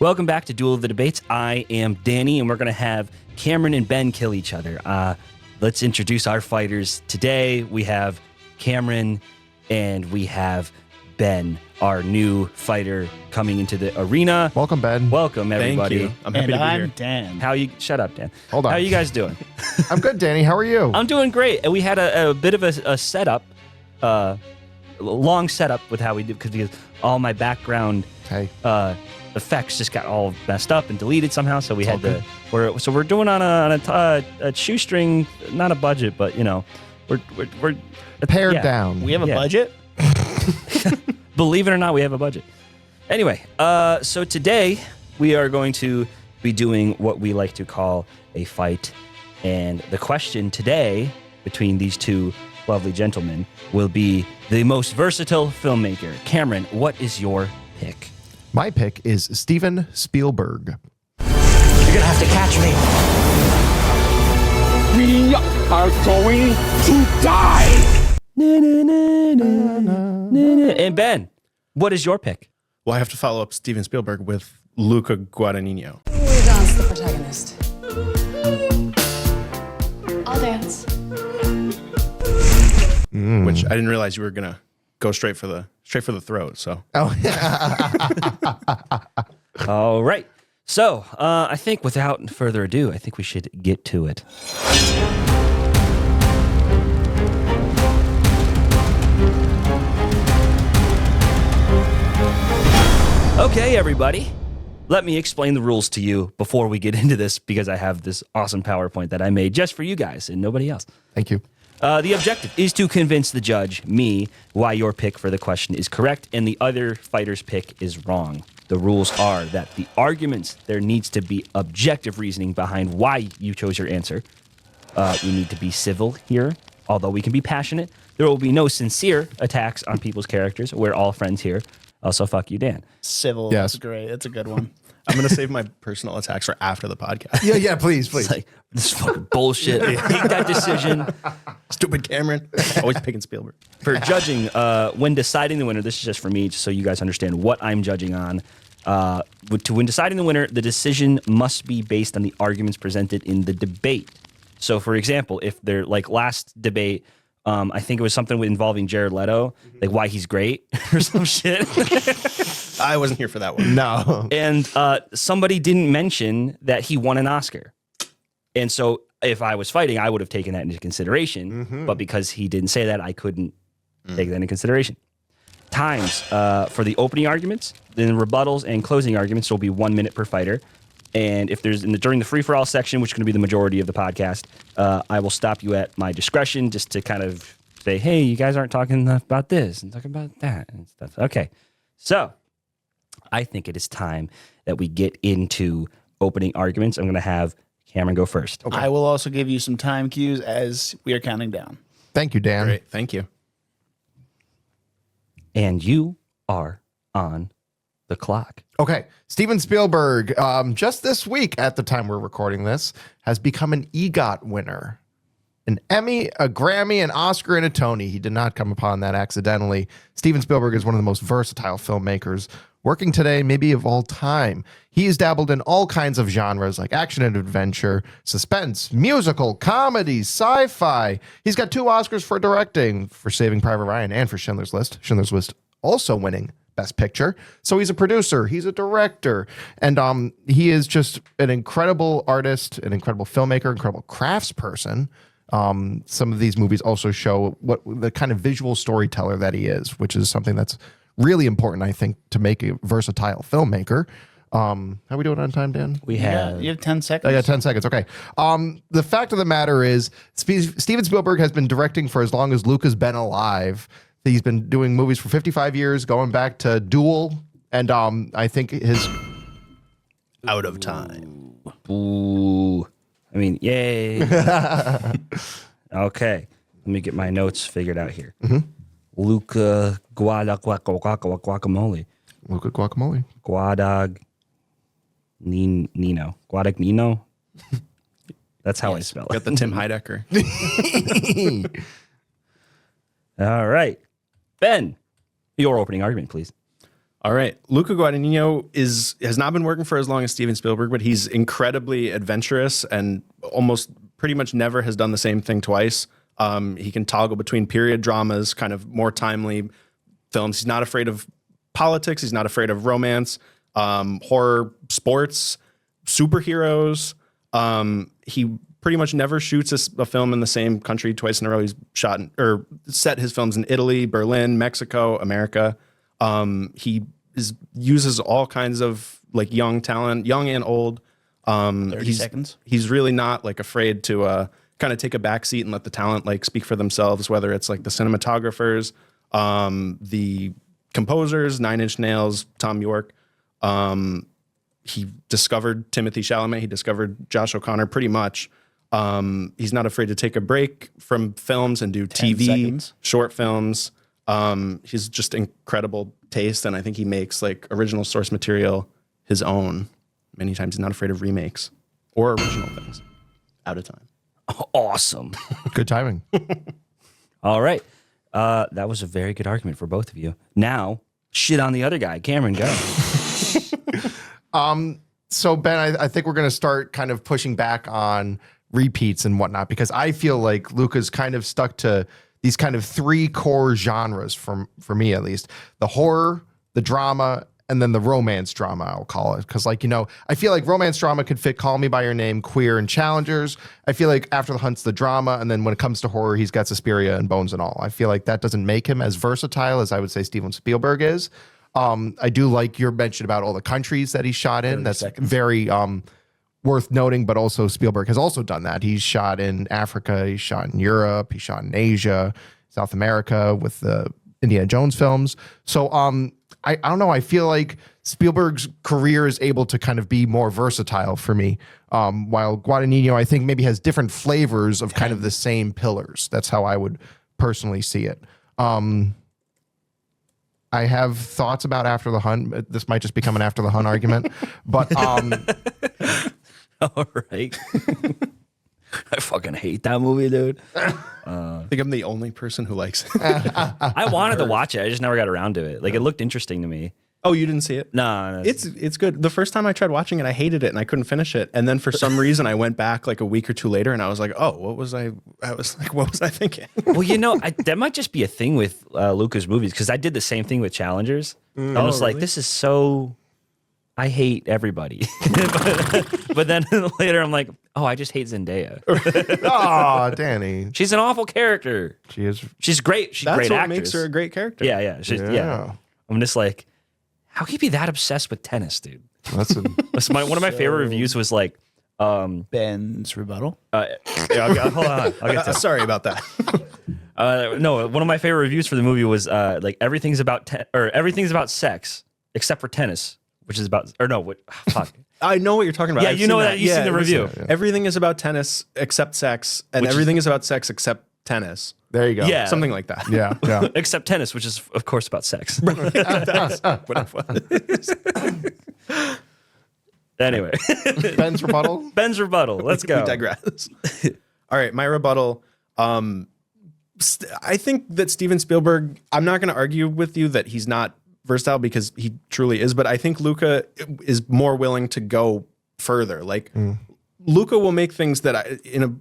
Welcome back to Duel of the Debates. I am Danny, and we're going to have Cameron and Ben kill each other. Let's introduce our fighters today. We have Cameron and we have Ben, our new fighter coming into the arena. Welcome, Ben. Welcome, everybody. Thank you. I'm happy to be here. Dan. Shut up, Dan. Hold on. How are you guys doing? I'm good, Danny. How are you? I'm doing great. And we had a bit of a setup, long setup with how we do, because all my background effects just got all messed up and deleted somehow. So we had to. We're doing on a shoestring, not a budget, but we're pared down. We have a budget? Believe it or not, we have a budget. Anyway, so today we are going to be doing what we like to call a fight. And the question today between these two lovely gentlemen will be the most versatile filmmaker. Cameron, what is your pick? My pick is Steven Spielberg. You're gonna have to catch me. We are going to die. And Ben, what is your pick? Well, I have to follow up Steven Spielberg with Luca Guadagnino. We dance the protagonist. I'll dance. Which I didn't realize you were gonna go straight for the throat. So All right. So I think without further ado, I think we should get to it. Okay, everybody. Let me explain the rules to you before we get into this, because I have this awesome PowerPoint that I made just for you guys and nobody else. Thank you. The objective is to convince the judge, me, why your pick for the question is correct and the other fighter's pick is wrong. The rules are that the arguments, there needs to be objective reasoning behind why you chose your answer. We need to be civil here, although we can be passionate. There will be no sincere attacks on people's characters. We're all friends here. Also, fuck you, Dan. Civil. Yes. That's great. That's a good one. I'm gonna save my personal attacks for after the podcast. Yeah, please. It's like, this is fucking bullshit. I hate that decision. Stupid Cameron. Always picking Spielberg. For judging, when deciding the winner, this is just for me, just so you guys understand what I'm judging on. When deciding the winner, the decision must be based on the arguments presented in the debate. So, for example, if they're like last debate, I think it was something involving Jared Leto, like why he's great or some shit. I wasn't here for that one. No. And somebody didn't mention that he won an Oscar. And so if I was fighting, I would have taken that into consideration. But because he didn't say that, I couldn't take that into consideration. Times for the opening arguments, then rebuttals and closing arguments will be 1 minute per fighter. And if there's during the free-for-all section, which is going to be the majority of the podcast, I will stop you at my discretion just to kind of say, hey, you guys aren't talking enough about this and talking about that and stuff. Okay, so I think it is time that we get into opening arguments. I'm going to have Cameron go first. I will also give you some time cues as we are counting down. Thank you, Dan. Great. Thank you. And you are on the clock. Okay. Steven Spielberg, just this week at the time we're recording this, has become an EGOT winner. An Emmy, a Grammy, an Oscar, and a Tony. He did not come upon that accidentally. Steven Spielberg is one of the most versatile filmmakers working today, maybe of all time. He has dabbled in all kinds of genres like action and adventure, suspense, musical, comedy, sci-fi. He's got 2 Oscars for directing, for Saving Private Ryan and for Schindler's List. Schindler's List also winning Best Picture. So he's a producer, he's a director, and he is just an incredible artist, an incredible filmmaker, incredible craftsperson. Some of these movies also show what the kind of visual storyteller that he is, which is something that's really important, I think, to make a versatile filmmaker. How are we doing on time, Dan? We have... You have 10 seconds. I got 10 seconds. Okay. The fact of the matter is, Steven Spielberg has been directing for as long as Luca's been alive. He's been doing movies for 55 years, going back to Duel, and I think his... Out of time. Ooh. I mean, yay. Okay. Let me get my notes figured out here. Luca Guadagnino. Luca Guacamole. Guadagnino. That's how I spell it. Got the Tim Heidecker. All right. Ben, your opening argument, please. All right. Luca Guadagnino has not been working for as long as Steven Spielberg, but he's incredibly adventurous and almost pretty much never has done the same thing twice. He can toggle between period dramas, kind of more timely films. He's not afraid of politics. He's not afraid of romance, horror, sports, superheroes. He pretty much never shoots a film in the same country twice in a row. He's set his films in Italy, Berlin, Mexico, America. He uses all kinds of like young talent, young and old. 30 seconds. He's really not like afraid to kind of take a back seat and let the talent like speak for themselves, whether it's like the cinematographers, the composers, Nine Inch Nails, Tom York. He discovered Timothée Chalamet. He discovered Josh O'Connor pretty much. He's not afraid to take a break from films and do 10 TV, seconds. short films. He's just incredible taste, and I think he makes like original source material his own. Many times he's not afraid of remakes or original things. Out of time. Awesome. Good timing. All right. That was a very good argument for both of you. Now, shit on the other guy. Cameron, go. So Ben, I think we're going to start kind of pushing back on repeats and whatnot, because I feel like Luca's kind of stuck to these kind of three core genres for me, at least: the horror, the drama, and then the romance drama, I'll call it. Because, like, you know, I feel like romance drama could fit Call Me By Your Name, Queer, and Challengers. I feel like After the Hunt's the drama, and then when it comes to horror, he's got Suspiria and Bones and All. I feel like that doesn't make him as versatile as I would say Steven Spielberg is. I do like your mention about all the countries that he shot in. That's very worth noting, but also Spielberg has also done that. He's shot in Africa, he's shot in Europe, he's shot in Asia, South America with the Indiana Jones films. So I don't know. I feel like Spielberg's career is able to kind of be more versatile for me, while Guadagnino, I think, maybe has different flavors of kind of the same pillars. That's how I would personally see it. I have thoughts about After the Hunt. This might just become an After the Hunt argument, but All right. I fucking hate that movie, dude. I think I'm the only person who likes it. I wanted to watch it. I just never got around to it. Like, it looked interesting to me. Oh, you didn't see it? No. It's good. The first time I tried watching it, I hated it and I couldn't finish it. And then for some reason, I went back like a week or two later, and I was like, "Oh, what was I thinking?" Well, you know, that might just be a thing with Luca's movies, because I did the same thing with Challengers. I was like, "This is so." I hate everybody. but then later, I'm like, "Oh, I just hate Zendaya. oh, Danny, She's an awful character. she is. She's great. She's a That's great what actress. makes her a great character. Yeah. Yeah. I'm just like, how can you be that obsessed with tennis, dude? That's a, One of my favorite reviews was like, Ben's rebuttal. hold on, I'll get to it. Sorry about that. No, one of my favorite reviews for the movie was like everything's about sex except for tennis, which is about fuck. I know what you're talking about. Yeah, I've you know seen that. You've seen the review. Everything is about tennis except sex, and everything is about sex except tennis. there you go. Yeah. Something like that. Yeah. Except tennis, which is of course about sex. Anyway, Ben's rebuttal. Ben's rebuttal. Let's go. We digress. All right, my rebuttal. I think that Steven Spielberg, I'm not going to argue with you that he's not versatile, because he truly is, but I think Luca is more willing to go further. Like Luca will make things that in a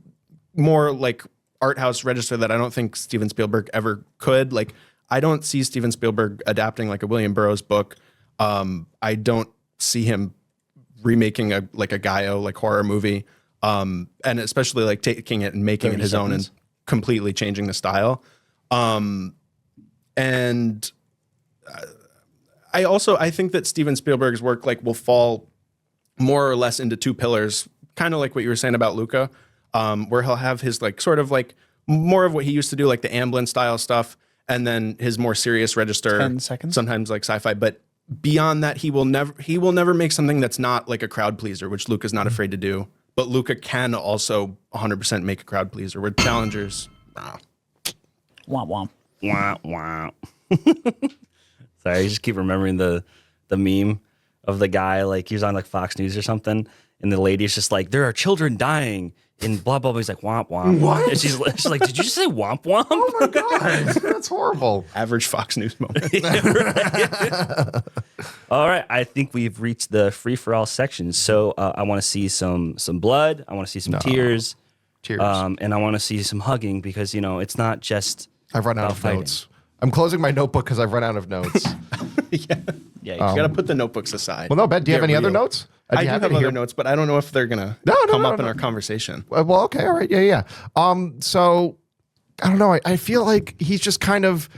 more like art house register that I don't think Steven Spielberg ever could. Like, I don't see Steven Spielberg adapting like a William Burroughs book. I don't see him remaking a Gaio like horror movie, and especially like taking it and making it his own and completely changing the style. And I think that Steven Spielberg's work like will fall more or less into two pillars, kind of like what you were saying about Luca, where he'll have his like sort of like more of what he used to do, like the Amblin style stuff, and then his more serious register, 10 seconds. sometimes like sci-fi. But beyond that, he will never make something that's not like a crowd pleaser, which Luca's not afraid to do. But Luca can also 100% make a crowd pleaser. Where Challengers, Womp womp. Wah, wah. Sorry, I just keep remembering the meme of the guy, like he was on like Fox News or something, and the lady is just like, there are children dying and blah blah blah. He's like, womp womp. What? And she's like, did you just say womp womp? Oh my God, that's horrible. Average Fox News moment. All right, I think we've reached the free for all section. So I want to see some blood. I want to see some tears. Cheers. And I want to see some hugging because it's not just. I've run out about of fighting. notes. I'm closing my notebook because I've run out of notes. Yeah, you got to put the notebooks aside. Well, no, Ben, do you have Get any other real. notes? I Do do you have any other here? notes, but I don't know if they're gonna come up in our conversation. Well, okay, all right, yeah. So I don't know. I feel like he's just kind of,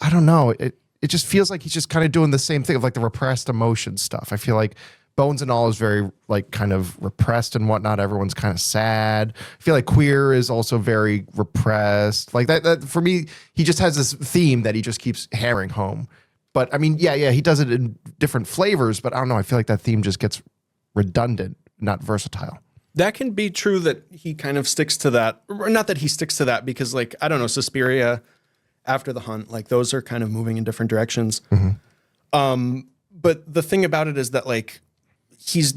I don't know. It just feels like he's just kind of doing the same thing of like the repressed emotion stuff. I feel like Bones and All is very like kind of repressed and whatnot. Everyone's kind of sad. I feel like Queer is also very repressed. Like that for me, he just has this theme that he just keeps hammering home. But I mean, yeah, he does it in different flavors, but I don't know. I feel like that theme just gets redundant, not versatile. That can be true that he kind of sticks to that. Or not that he sticks to that because, like, I don't know, Suspiria, After the Hunt, like those are kind of moving in different directions. But the thing about it is that like he's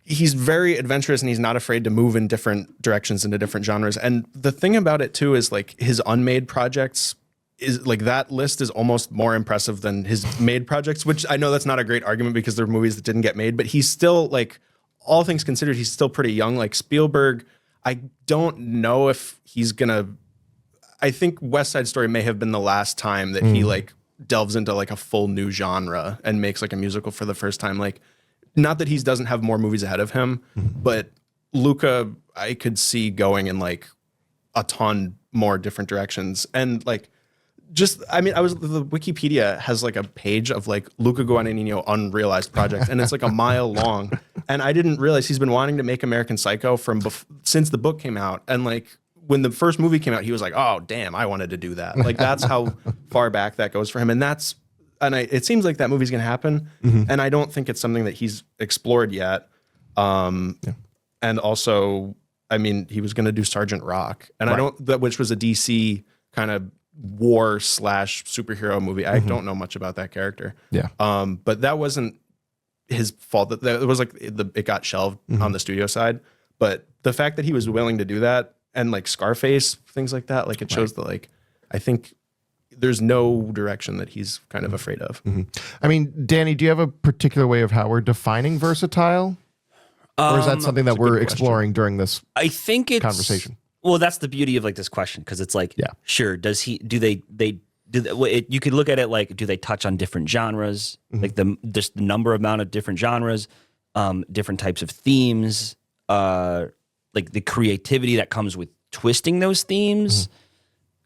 very adventurous and he's not afraid to move in different directions into different genres. And the thing about it too is like his unmade projects is like that list is almost more impressive than his made projects, which I know that's not a great argument because there are movies that didn't get made, but he's still like, all things considered, he's still pretty young. Like Spielberg, I don't know if he's gonna, I think West Side Story may have been the last time that he like delves into like a full new genre and makes like a musical for the first time. Like, not that he doesn't have more movies ahead of him, but Luca, I could see going in like a ton more different directions. And like, just, I mean, the Wikipedia has like a page of like Luca Guadagnino unrealized projects, and it's like a mile long. And I didn't realize he's been wanting to make American Psycho since the book came out. And like when the first movie came out, he was like, oh, damn, I wanted to do that. Like that's how far back that goes for him. And it seems like that movie's going to happen. And I don't think it's something that he's explored yet. And also, I mean, he was going to do Sergeant Rock, and which was a DC kind of war / superhero movie. I don't know much about that character. Yeah. But that wasn't his fault. That it was like it got shelved on the studio side. But the fact that he was willing to do that, and like Scarface, things like that, like it shows that like I think there's no direction that he's kind of afraid of. I mean, Danny, do you have a particular way of how we're defining versatile? Or is that something that we're exploring during this I think it's conversation? Well, that's the beauty of like this question, because it's like, sure, you could look at it like, do they touch on different genres, like just the amount of different genres, different types of themes, like the creativity that comes with twisting those themes.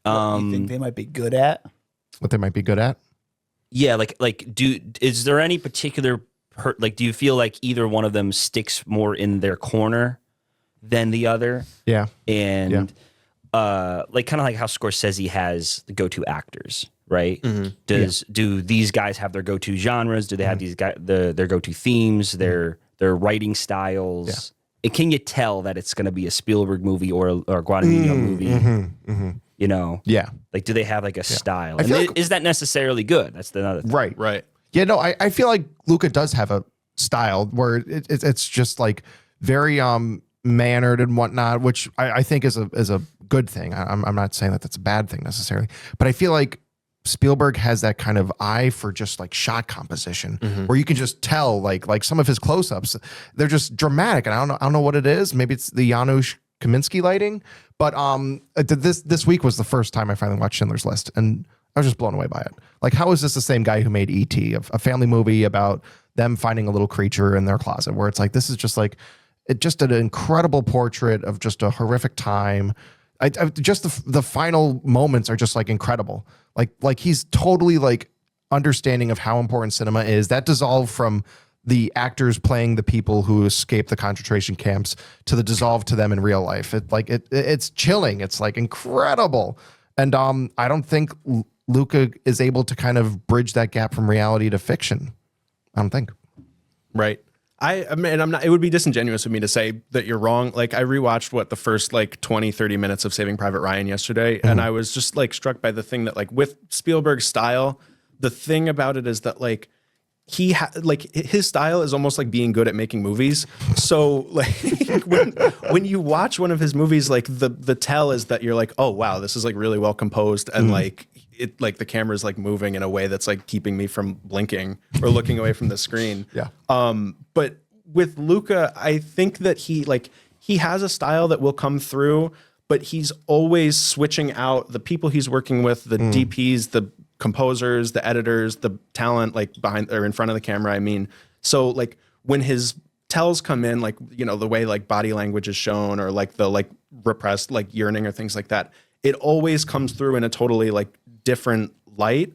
What you think they might be good at? What they might be good at? Yeah, is there any particular do you feel like either one of them sticks more in their corner than the other? Yeah. And like kind of like how Scorsese has the go-to actors, right? Do these guys have their go-to genres? Do they have these guys their go-to themes, their writing styles? And can you tell that it's going to be a Spielberg movie or a Guadagnino movie? You know? Yeah. Like, do they have like a style? I And feel like- is that necessarily good? That's another thing. Right. Yeah, no, I feel like Luca does have a style where it's just like very mannered and whatnot, which I think is a good thing. I'm not saying that that's a bad thing necessarily, but I feel like Spielberg has that kind of eye for just like shot composition where you can just tell like some of his close-ups, they're just dramatic, and I don't know what it is. Maybe it's the Janusz Kaminski lighting, but this week was the first time I finally watched Schindler's List, and I was just blown away by it. Like, how is this the same guy who made E.T., a family movie about them finding a little creature in their closet, where it's like, this is just like, just an incredible portrait of just a horrific time. Just the final moments are just like incredible. Like he's totally like understanding of how important cinema is. That dissolve from the actors playing the people who escape the concentration camps to the dissolve to them in real life. It's chilling. It's like incredible. And I don't think Luca is able to kind of bridge that gap from reality to fiction. I don't think. Right. I mean, I'm not, it would be disingenuous of me to say that you're wrong. Like, I rewatched the first like 20, 30 minutes of Saving Private Ryan yesterday. And I was just like struck by the thing that like with Spielberg's style, the thing about it is that like like his style is almost like being good at making movies. So like when you watch one of his movies, like the tell is that you're like, oh wow, this is like really well composed, and like it like the camera is like moving in a way that's like keeping me from blinking or looking away from the screen. Yeah. But with Luca, I think that he has a style that will come through, but he's always switching out the people he's working with, the DPs, the composers, the editors, the talent like behind or in front of the camera. I mean, so like when his tells come in, like, you know, the way like body language is shown or like the like repressed like yearning or things like that, it always comes through in a totally like different light.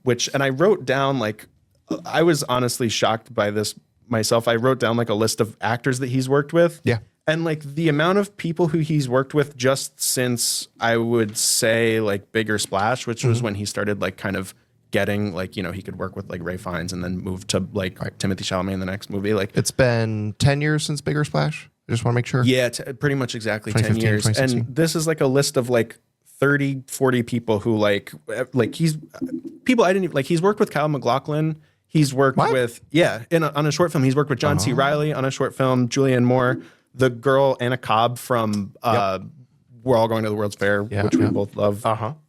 Which, and I wrote down, like, I was honestly shocked by this myself. I wrote down like a list of actors that he's worked with. Yeah. And like the amount of people who he's worked with just since, I would say, like Bigger Splash, which was when he started like kind of getting like, you know, he could work with like Ray Fiennes and then move to like Timothy Chalamet in the next movie. Like It's been 10 years since Bigger Splash. I just want to make sure. Yeah, pretty much exactly 10 years. And this is like a list of like 30, 40 people who like he's people I didn't even like. He's worked with Kyle MacLachlan. He's worked with, on a short film. He's worked with John C. Reilly on a short film, Julianne Moore, the girl Anna Cobb from We're All Going to the World's Fair, which we both love.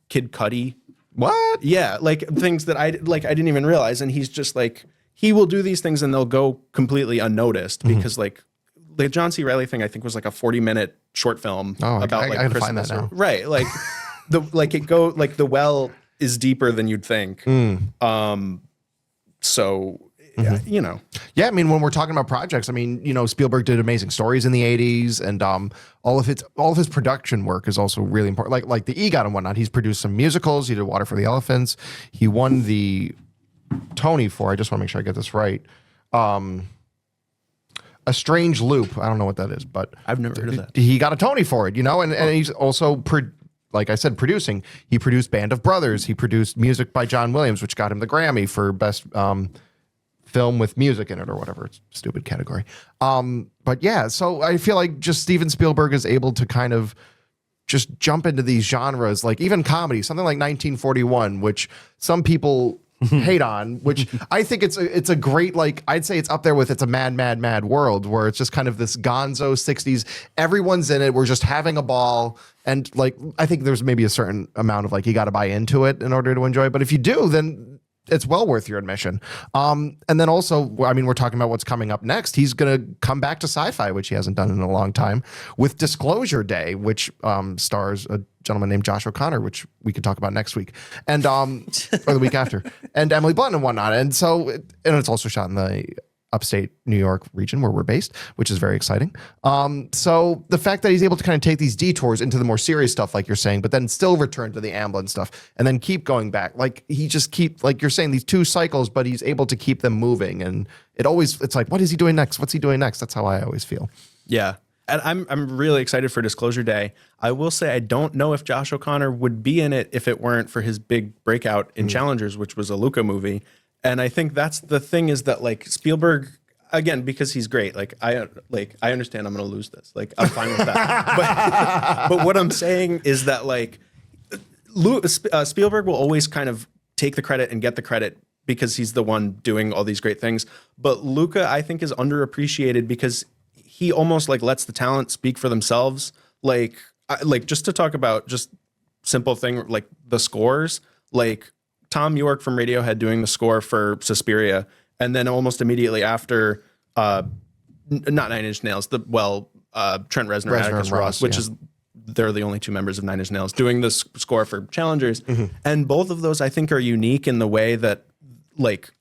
Kid Cudi. What? Yeah, like things that I didn't even realize. And he's just like, he will do these things and they'll go completely unnoticed because like the John C. Reilly thing, I think, was like a 40-minute short film about like I can Christmas. find that now. Right. Like the well is deeper than you'd think. So, you know. Yeah, I mean, when we're talking about projects, I mean, you know, Spielberg did Amazing Stories in the 80s, and all of his production work is also really important. Like the EGOT and whatnot. He's produced some musicals. He did Water for the Elephants. He won the Tony for, I just want to make sure I get this right, A Strange Loop. I don't know what that is, but I've never heard of that. He got a Tony for it, you know, and he's also like I said, producing. He produced Band of Brothers. He produced music by John Williams, which got him the Grammy for best film with music in it or whatever. It's a stupid category. But yeah, so I feel like just Steven Spielberg is able to kind of just jump into these genres, like even comedy, something like 1941, which some people hate on, which I think it's a great, like, I'd say it's up there with It's a Mad, Mad, Mad World, where it's just kind of this gonzo 60s. Everyone's in it. We're just having a ball. And like, I think there's maybe a certain amount of like, you got to buy into it in order to enjoy it. But if you do, then it's well worth your admission. And then also, I mean, we're talking about what's coming up next. He's going to come back to sci-fi, which he hasn't done in a long time, with Disclosure Day, which stars a gentleman named Josh O'Connor, which we could talk about next week, and or the week after, and Emily Blunt and whatnot. And so, and it's also shot in the upstate New York region where we're based, which is very exciting. So the fact that he's able to kind of take these detours into the more serious stuff, like you're saying, but then still return to the Amblin stuff and then keep going back. Like he just keep, like you're saying, these two cycles, but he's able to keep them moving. And it's like, what is he doing next? What's he doing next? That's how I always feel. Yeah. And I'm really excited for Disclosure Day. I will say I don't know if Josh O'Connor would be in it if it weren't for his big breakout in Challengers, which was a Luca movie. And I think that's the thing, is that like Spielberg, again, because he's great. Like I understand I'm going to lose this. Like I'm fine with that. but what I'm saying is that like Spielberg will always kind of take the credit and get the credit because he's the one doing all these great things. But Luca, I think, is underappreciated because he almost like lets the talent speak for themselves. Like just to talk about just simple thing, like the scores, like Tom York from Radiohead doing the score for Suspiria, and then almost immediately after, not 9 Inch Nails, Trent Reznor, Atticus Ross, which is, they're the only two members of 9 Inch Nails, doing this score for Challengers. And both of those I think are unique in the way that, like,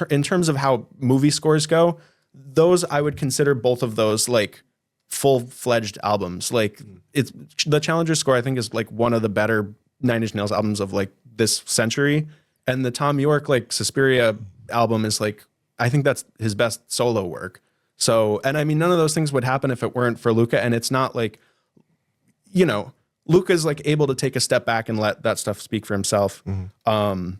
in terms of how movie scores go, those I would consider both of those like full-fledged albums. Like it's the Challenger score, I think, is like one of the better 9 Inch Nails albums of like this century, and the Tom York like Suspiria album is like, I think that's his best solo work. So, and I mean, none of those things would happen if it weren't for Luca. And it's not like, you know, Luca's like able to take a step back and let that stuff speak for himself. And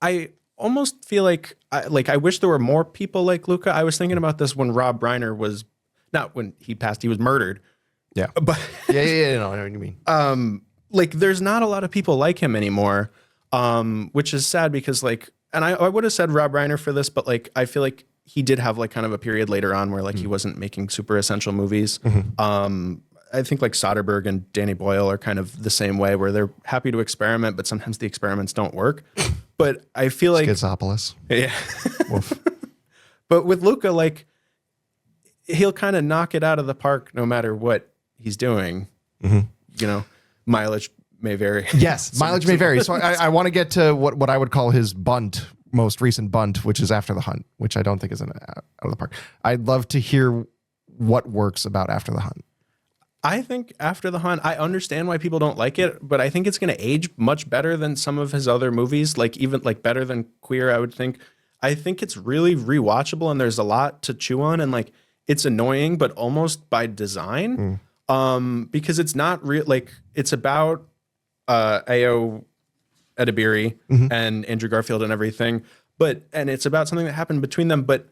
I almost feel like I wish there were more people like Luca. I was thinking about this when Rob Reiner was, not when he passed, he was murdered. Yeah. But yeah, no, I know what you mean. Like there's not a lot of people like him anymore, which is sad because like and I would have said Rob Reiner for this, but like I feel like he did have like kind of a period later on where like he wasn't making super essential movies. I think like Soderbergh and Danny Boyle are kind of the same way, where they're happy to experiment, but sometimes the experiments don't work. But I feel like Schizopolis. yeah. But with Luca, like he'll kind of knock it out of the park no matter what he's doing. You know, mileage may vary. Yes, mileage may vary. So I want to get to what I would call his most recent bunt, which is After the Hunt, which I don't think is out of the park. I'd love to hear what works about After the Hunt. I think After the Hunt, I understand why people don't like it, but I think it's going to age much better than some of his other movies, like even like better than Queer, I would think. I think it's really rewatchable and there's a lot to chew on, and like it's annoying, but almost by design. Because it's not real, like it's about Ayo Edebiri and Andrew Garfield and everything, and it's about something that happened between them, but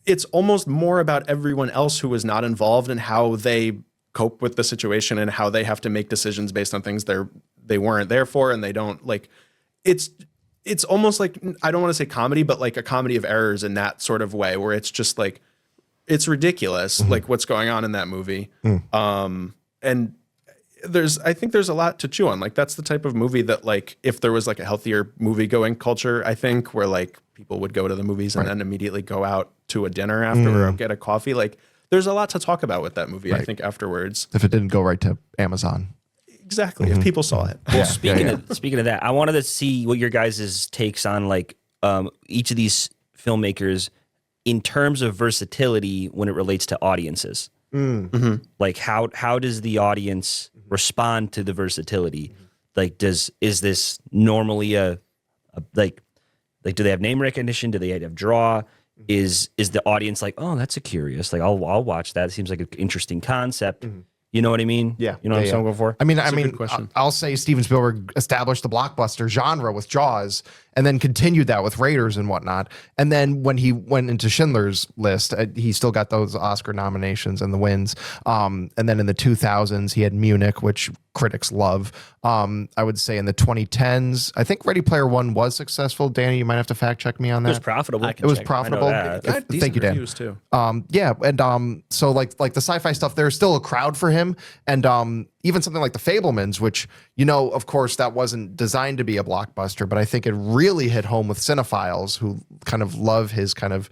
it's almost more about everyone else who was not involved and how they cope with the situation and how they have to make decisions based on things they weren't there for, and they don't like it's almost like, I don't want to say comedy, but like a comedy of errors in that sort of way, where it's just like it's ridiculous like what's going on in that movie. And I think there's a lot to chew on. Like that's the type of movie that like if there was like a healthier movie going culture, I think, where like people would go to the movies and then immediately go out to a dinner after or get a coffee, like there's a lot to talk about with that movie, I think, afterwards. If it didn't go right to Amazon. Exactly. If people saw it. Well, speaking of that, I wanted to see what your guys' takes on like each of these filmmakers in terms of versatility when it relates to audiences. Like how does the audience respond to the versatility? Like is this normally a like do they have name recognition? Do they have draw? Is the audience like, oh, that's a curious, like I'll watch that. It seems like an interesting concept. You know what I mean? Yeah. You know what I'm saying for? I mean, good question. I'll say Steven Spielberg established the blockbuster genre with Jaws and then continued that with Raiders and whatnot. And then when he went into Schindler's List, he still got those Oscar nominations and the wins. And then in the 2000s, he had Munich, which critics love. I would say in the 2010s, I think Ready Player One was successful. Danny, you might have to fact check me on that. It was profitable. It was profitable. Thank you, Dan. Reviews too. Yeah, and so like the sci-fi stuff, there's still a crowd for him, and even something like The Fabelmans, which of course, that wasn't designed to be a blockbuster, but I think it really hit home with cinephiles who kind of love his kind of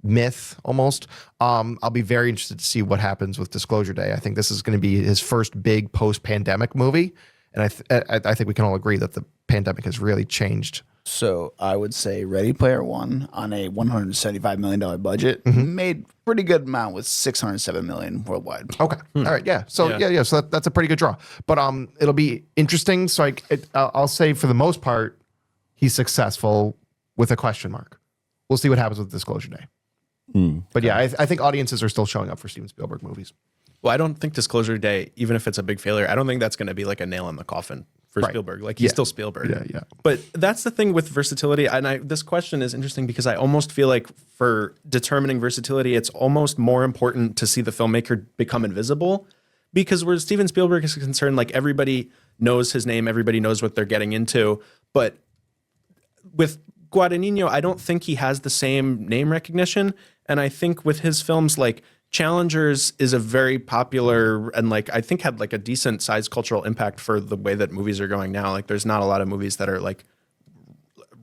myth almost. I'll be very interested to see what happens with Disclosure Day. I think this is going to be his first big post-pandemic movie, and I think we can all agree that the pandemic has really changed. So I would say Ready Player One on a $175 million budget made pretty good amount with $607 million worldwide. Okay. All right. Yeah. So yeah. So that's a pretty good draw. But it'll be interesting. So I'll say for the most part, he's successful with a question mark. We'll see what happens with Disclosure Day. But yeah, I think audiences are still showing up for Steven Spielberg movies. Well, I don't think Disclosure Day, even if it's a big failure, I don't think that's going to be like a nail in the coffin for Spielberg. Like he's still Spielberg. Yeah. But that's the thing with versatility. And this question is interesting because I almost feel like for determining versatility, it's almost more important to see the filmmaker become invisible, because where Steven Spielberg is concerned, like everybody knows his name, everybody knows what they're getting into. But with Guadagnino, I don't think he has the same name recognition. And I think with his films, like Challengers is a very popular and like I think had like a decent sized cultural impact for the way that movies are going now. Like there's not a lot of movies that are like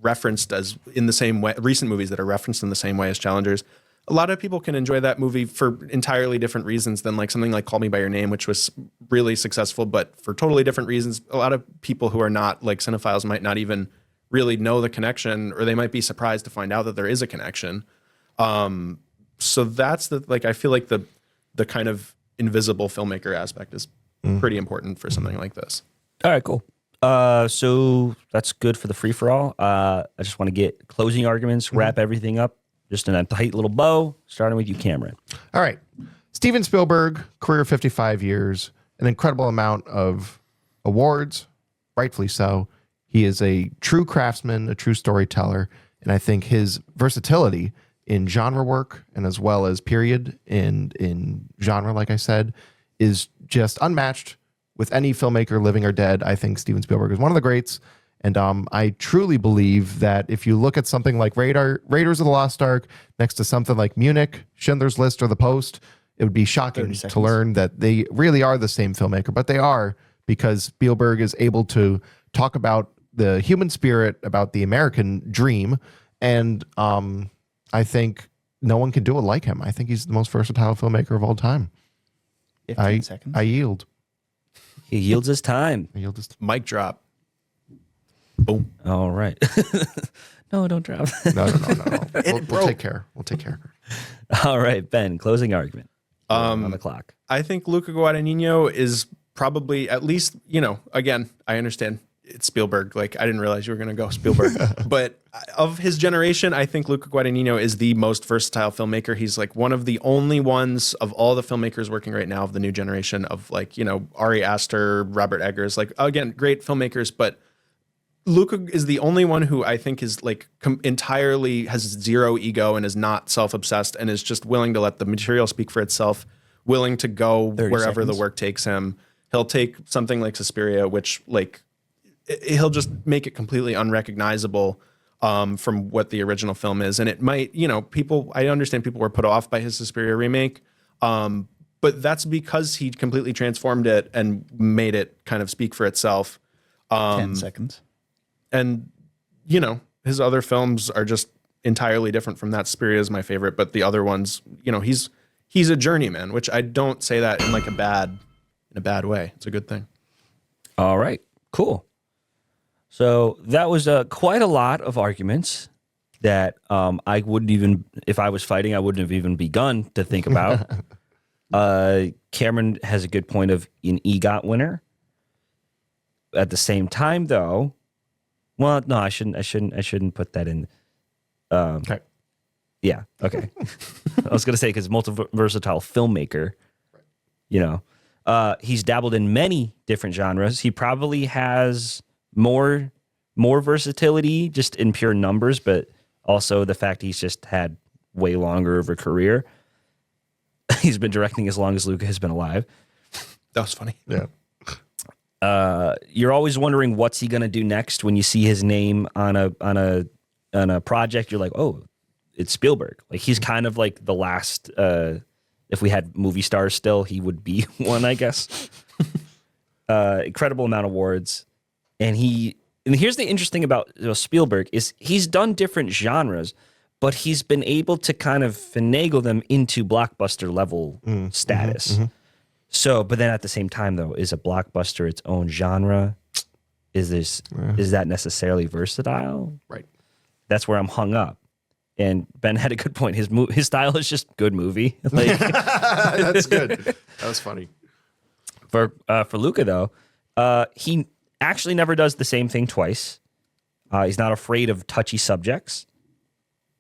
referenced as in the same way, recent movies that are referenced in the same way as Challengers. A lot of people can enjoy that movie for entirely different reasons than like something like Call Me by Your Name, which was really successful, but for totally different reasons. A lot of people who are not like cinephiles might not even really know the connection, or they might be surprised to find out that there is a connection. So that's I feel like the kind of invisible filmmaker aspect is pretty important for something like this. All right, cool. So that's good for the free for all. I just want to get closing arguments, wrap everything up, just in a tight little bow, starting with you, Cameron. All right. Steven Spielberg, career of 55 years, an incredible amount of awards, rightfully so. He is a true craftsman, a true storyteller, and I think his versatility in genre work and as well as period in genre, like I said, is just unmatched with any filmmaker living or dead. I think Steven Spielberg is one of the greats, And I truly believe that if you look at something like Raiders of the Lost Ark next to something like Munich, Schindler's List, or The Post, it would be shocking to learn that they really are the same filmmaker, but they are, because Spielberg is able to talk about the human spirit, about the American dream. And I think no one can do it like him. I think he's the most versatile filmmaker of all time. 15 seconds. I yield. He yields his time. Mic drop. Boom. All right. No, don't drop. No. We'll take care. We'll take care. All right, Ben, closing argument. On the clock. I think Luca Guadagnino is probably, at least, again, I understand it's Spielberg. Like, I didn't realize you were going to go Spielberg. But of his generation, I think Luca Guadagnino is the most versatile filmmaker. He's like one of the only ones of all the filmmakers working right now of the new generation of, like, Ari Aster, Robert Eggers, like, again, great filmmakers, but Luca is the only one who I think is like entirely has zero ego and is not self-obsessed and is just willing to let the material speak for itself, willing to go wherever the work takes him. He'll take something like Suspiria, which he'll just make it completely unrecognizable from what the original film is. And it might, I understand people were put off by his Suspiria remake, but that's because he completely transformed it and made it kind of speak for itself. 10 seconds. And, his other films are just entirely different from that. Suspiria is my favorite, but the other ones, he's a journeyman, which I don't say that in like a bad way. It's a good thing. All right, cool. So that was quite a lot of arguments that I wouldn't even, if I was fighting, I wouldn't have even begun to think about. Cameron has a good point of an EGOT winner. At the same time, though, well, no, I shouldn't put that in. Okay. Yeah. Okay. I was gonna say, because multi-versatile filmmaker, he's dabbled in many different genres. He probably has more versatility just in pure numbers, but also the fact he's just had way longer of a career. He's been directing as long as Luca has been alive. That was funny. Yeah. You're always wondering what's he gonna do next when you see his name on a project. You're like, oh, it's Spielberg. Like, he's kind of like the last. If we had movie stars still, he would be one, I guess. Incredible amount of awards, and here's the interesting about Spielberg is he's done different genres, but he's been able to kind of finagle them into blockbuster level status. Mm-hmm. So, but then at the same time, though, is a blockbuster its own genre? Is that necessarily versatile? Right. That's where I'm hung up. And Ben had a good point. His style is just good movie. Like, that's good. That was funny. For Luca, though, he actually never does the same thing twice. He's not afraid of touchy subjects.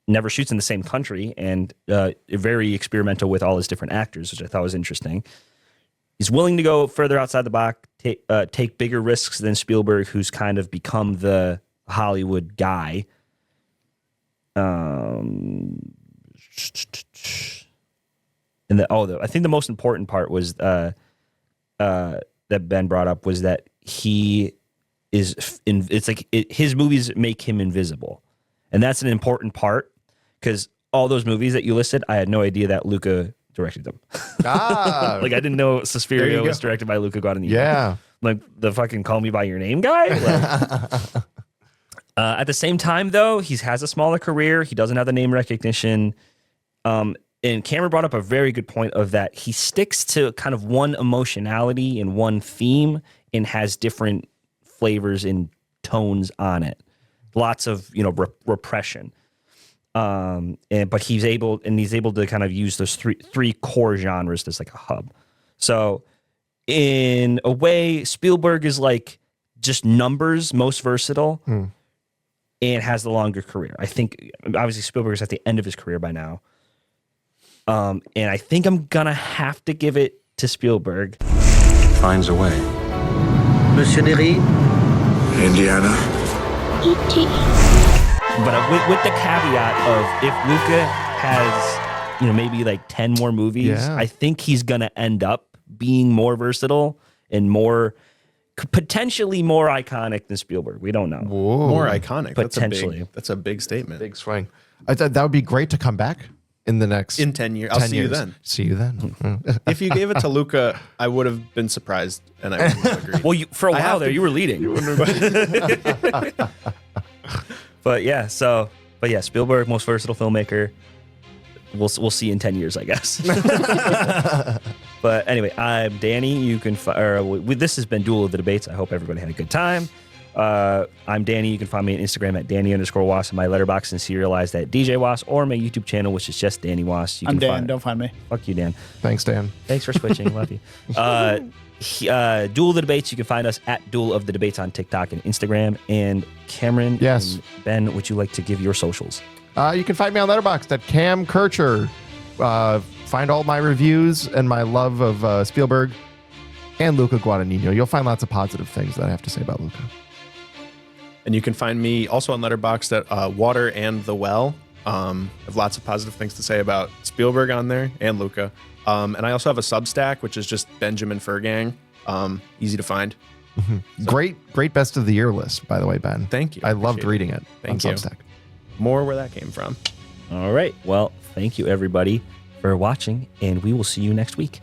Never shoots in the same country, and very experimental with all his different actors, which I thought was interesting. He's willing to go further outside the box, take bigger risks than Spielberg, who's kind of become the Hollywood guy. I think the most important part was that Ben brought up was that he is his movies make him invisible, and that's an important part because all those movies that you listed, I had no idea that Luca directed them. Like, I didn't know Suspiria was directed by Luca Guadagnino. Yeah. Like the fucking Call Me By Your Name guy. Like, at the same time, though, he has a smaller career. He doesn't have the name recognition. And Cameron brought up a very good point of that he sticks to kind of one emotionality and one theme and has different flavors and tones on it. Lots of, repression. But he's able to kind of use those three core genres as like a hub. So in a way, Spielberg is like just numbers most versatile and has the longer career. I think obviously Spielberg is at the end of his career by now. And I think I'm gonna have to give it to Spielberg. Finds a way. Monsieur Derry? Indiana. E.T. But with the caveat of if Luca has, maybe like 10 more movies, I think he's going to end up being more versatile and more potentially more iconic than Spielberg. We don't know. Whoa. More iconic. Potentially. That's a big statement. Big swing. I thought that would be great to come back in the next In 10 years. I'll see you then. See you then. If you gave it to Luca, I would have been surprised and I wouldn't have agreed. Well, for a while have there, to- you were leading. But yeah, Spielberg, most versatile filmmaker. We'll see in 10 years, I guess. But anyway, I'm Danny. You can this has been Duel of the Debates. I hope everybody had a good time. I'm Danny. You can find me on Instagram at Danny_Was, and my letterbox and serialized at DJ Was, or my YouTube channel, which is just Danny Was. I'm Dan. Don't find me. Fuck you, Dan. Thanks, Dan. Thanks for switching. Love you. Duel of the Debates. You can find us at Duel of the Debates on TikTok and Instagram. And Cameron, Yes. and Ben, would you like to give your socials? You can find me on Letterboxd at Cam Kircher. Find all my reviews and my love of Spielberg and Luca Guadagnino. You'll find lots of positive things that I have to say about Luca. And you can find me also on Letterboxd at Water and the Well. I have lots of positive things to say about Spielberg on there and Luca. And I also have a Substack, which is just Benjamin Furgang. Easy to find. Great best of the year list, by the way, Ben. Thank you. I loved Appreciate it. reading it Thank on you. Substack. More where that came from. All right. Well, thank you, everybody, for watching, and we will see you next week.